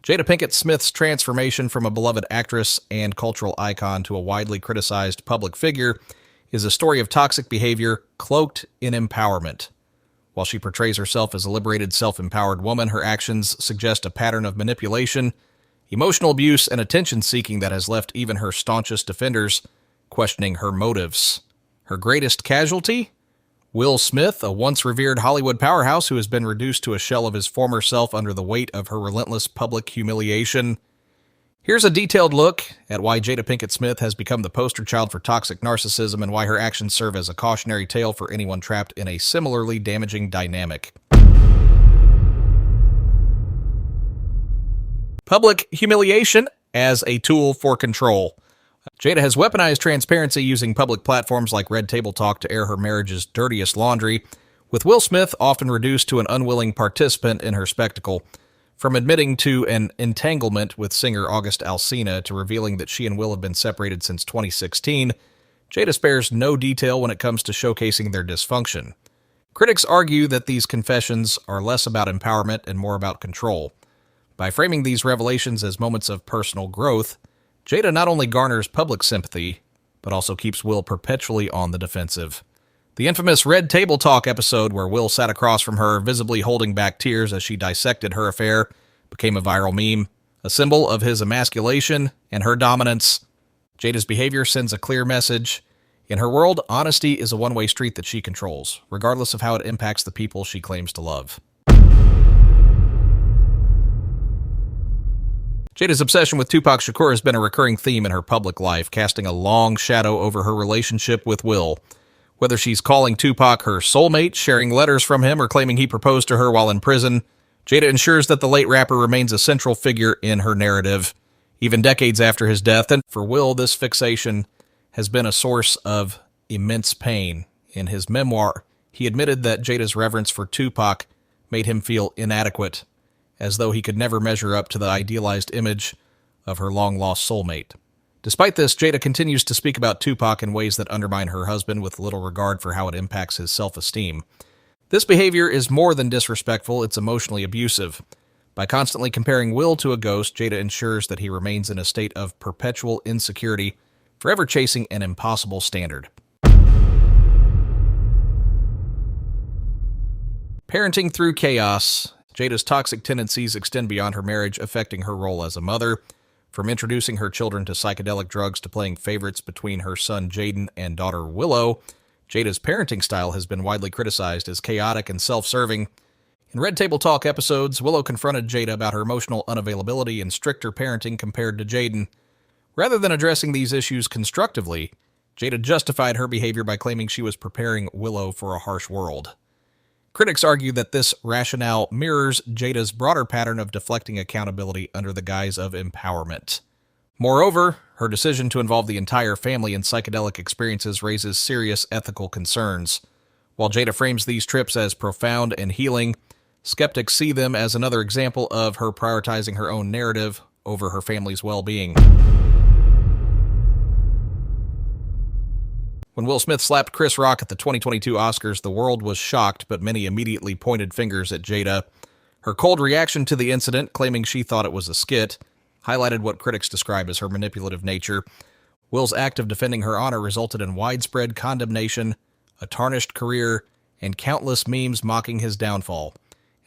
Jada Pinkett Smith's transformation from a beloved actress and cultural icon to a widely criticized public figure is a story of toxic behavior cloaked in empowerment. While she portrays herself as a liberated, self-empowered woman, her actions suggest a pattern of manipulation, emotional abuse, and attention-seeking that has left even her staunchest defenders questioning her motives. Her greatest casualty? Will Smith, a once revered Hollywood powerhouse who has been reduced to a shell of his former self under the weight of her relentless public humiliation. Here's a detailed look at why Jada Pinkett Smith has become the poster child for toxic narcissism and why her actions serve as a cautionary tale for anyone trapped in a similarly damaging dynamic. Public humiliation as a tool for control. Jada has weaponized transparency using public platforms like Red Table Talk to air her marriage's dirtiest laundry, with Will Smith often reduced to an unwilling participant in her spectacle. From admitting to an entanglement with singer August Alsina to revealing that she and Will have been separated since 2016, Jada spares no detail when it comes to showcasing their dysfunction. Critics argue that these confessions are less about empowerment and more about control. By framing these revelations as moments of personal growth, Jada not only garners public sympathy, but also keeps Will perpetually on the defensive. The infamous Red Table Talk episode where Will sat across from her, visibly holding back tears as she dissected her affair, became a viral meme, a symbol of his emasculation and her dominance. Jada's behavior sends a clear message. In her world, honesty is a one-way street that she controls, regardless of how it impacts the people she claims to love. Jada's obsession with Tupac Shakur has been a recurring theme in her public life, casting a long shadow over her relationship with Will. Whether she's calling Tupac her soulmate, sharing letters from him, or claiming he proposed to her while in prison, Jada ensures that the late rapper remains a central figure in her narrative, even decades after his death. And for Will, this fixation has been a source of immense pain. In his memoir, he admitted that Jada's reverence for Tupac made him feel inadequate, as though he could never measure up to the idealized image of her long-lost soulmate. Despite this, Jada continues to speak about Tupac in ways that undermine her husband with little regard for how it impacts his self-esteem. This behavior is more than disrespectful, it's emotionally abusive. By constantly comparing Will to a ghost, Jada ensures that he remains in a state of perpetual insecurity, forever chasing an impossible standard. Parenting through chaos. Jada's toxic tendencies extend beyond her marriage, affecting her role as a mother. From introducing her children to psychedelic drugs to playing favorites between her son Jaden and daughter Willow, Jada's parenting style has been widely criticized as chaotic and self-serving. In Red Table Talk episodes, Willow confronted Jada about her emotional unavailability and stricter parenting compared to Jaden. Rather than addressing these issues constructively, Jada justified her behavior by claiming she was preparing Willow for a harsh world. Critics argue that this rationale mirrors Jada's broader pattern of deflecting accountability under the guise of empowerment. Moreover, her decision to involve the entire family in psychedelic experiences raises serious ethical concerns. While Jada frames these trips as profound and healing, skeptics see them as another example of her prioritizing her own narrative over her family's well-being. When Will Smith slapped Chris Rock at the 2022 Oscars, the world was shocked, but many immediately pointed fingers at Jada. Her cold reaction to the incident, claiming she thought it was a skit, highlighted what critics describe as her manipulative nature. Will's act of defending her honor resulted in widespread condemnation, a tarnished career, and countless memes mocking his downfall.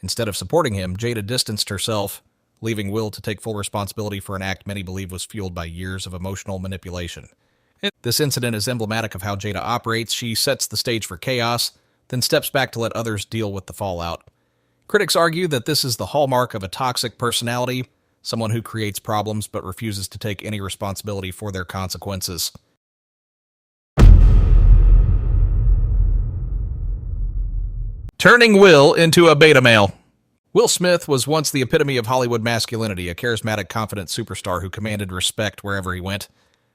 Instead of supporting him, Jada distanced herself, leaving Will to take full responsibility for an act many believe was fueled by years of emotional manipulation. This incident is emblematic of how Jada operates. She sets the stage for chaos, then steps back to let others deal with the fallout. Critics argue that this is the hallmark of a toxic personality, someone who creates problems but refuses to take any responsibility for their consequences. Turning Will into a beta male. Will Smith was once the epitome of Hollywood masculinity, a charismatic, confident superstar who commanded respect wherever he went.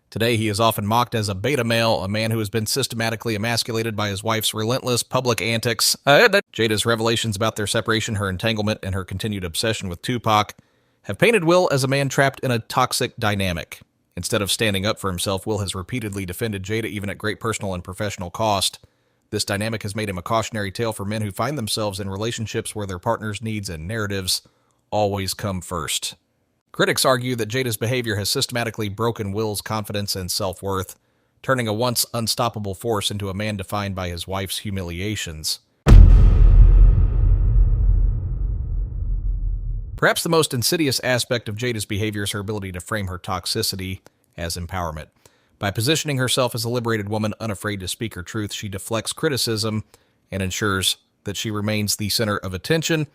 Today, he is often mocked as a beta male, a man who has been systematically emasculated by his wife's relentless public antics. Jada's revelations about their separation, her entanglement, and her continued obsession with Tupac have painted Will as a man trapped in a toxic dynamic. Instead of standing up for himself, Will has repeatedly defended Jada even at great personal and professional cost. This dynamic has made him a cautionary tale for men who find themselves in relationships where their partner's needs and narratives always come first. Critics argue that Jada's behavior has systematically broken Will's confidence and self-worth, turning a once unstoppable force into a man defined by his wife's humiliations. Perhaps the most insidious aspect of Jada's behavior is her ability to frame her toxicity as empowerment. By positioning herself as a liberated woman unafraid to speak her truth, she deflects criticism and ensures that she remains the center of attention.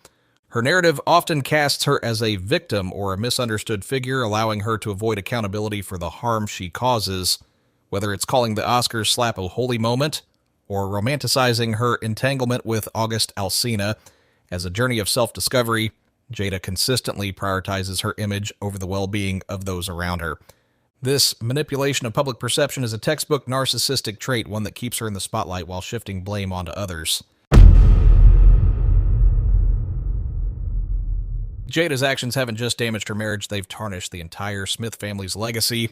Her narrative often casts her as a victim or a misunderstood figure, allowing her to avoid accountability for the harm she causes, whether it's calling the Oscars slap a holy moment or romanticizing her entanglement with August Alsina. As a journey of self-discovery, Jada consistently prioritizes her image over the well-being of those around her. This manipulation of public perception is a textbook narcissistic trait, one that keeps her in the spotlight while shifting blame onto others. Jada's actions haven't just damaged her marriage, they've tarnished the entire Smith family's legacy.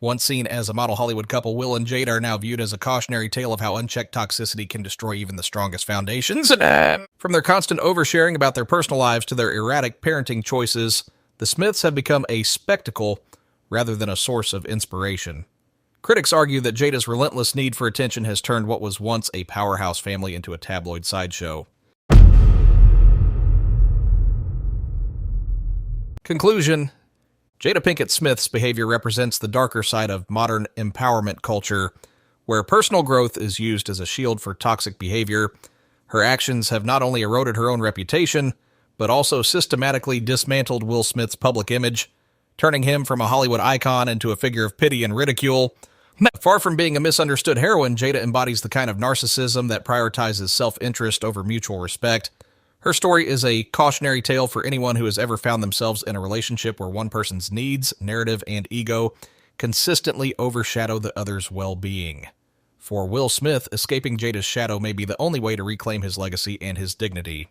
Once seen as a model Hollywood couple, Will and Jada are now viewed as a cautionary tale of how unchecked toxicity can destroy even the strongest foundations. From their constant oversharing about their personal lives to their erratic parenting choices, the Smiths have become a spectacle rather than a source of inspiration. Critics argue that Jada's relentless need for attention has turned what was once a powerhouse family into a tabloid sideshow. Conclusion: Jada Pinkett Smith's behavior represents the darker side of modern empowerment culture, where personal growth is used as a shield for toxic behavior. Her actions have not only eroded her own reputation, but also systematically dismantled Will Smith's public image, turning him from a Hollywood icon into a figure of pity and ridicule. Far from being a misunderstood heroine, Jada embodies the kind of narcissism that prioritizes self-interest over mutual respect. Her story is a cautionary tale for anyone who has ever found themselves in a relationship where one person's needs, narrative, and ego consistently overshadow the other's well-being. For Will Smith, escaping Jada's shadow may be the only way to reclaim his legacy and his dignity.